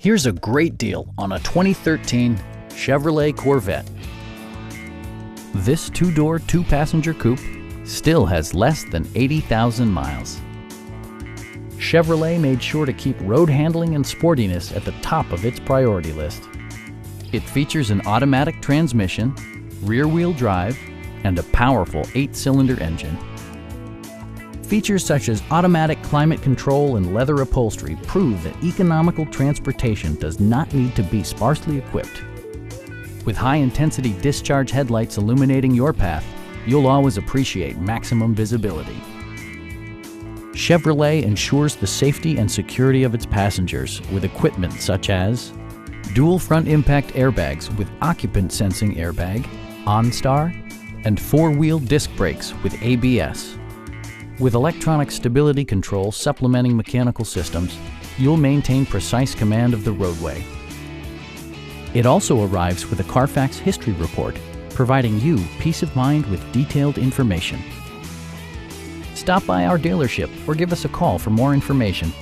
Here's a great deal on a 2013 Chevrolet Corvette. This two-door, two-passenger coupe still has less than 80,000 miles. Chevrolet made sure to keep road handling and sportiness at the top of its priority list. It features an automatic transmission, rear-wheel drive, and a powerful 8-cylinder engine. Features such as automatic climate control and leather upholstery prove that economical transportation does not need to be sparsely equipped. With high-intensity discharge headlights illuminating your path, you'll always appreciate maximum visibility. Chevrolet ensures the safety and security of its passengers with equipment such as dual front impact airbags with occupant sensing airbag, OnStar, and 4-wheel disc brakes with ABS. With electronic stability control supplementing mechanical systems, you'll maintain precise command of the roadway. It also arrives with a Carfax history report, providing you peace of mind with detailed information. Stop by our dealership or give us a call for more information.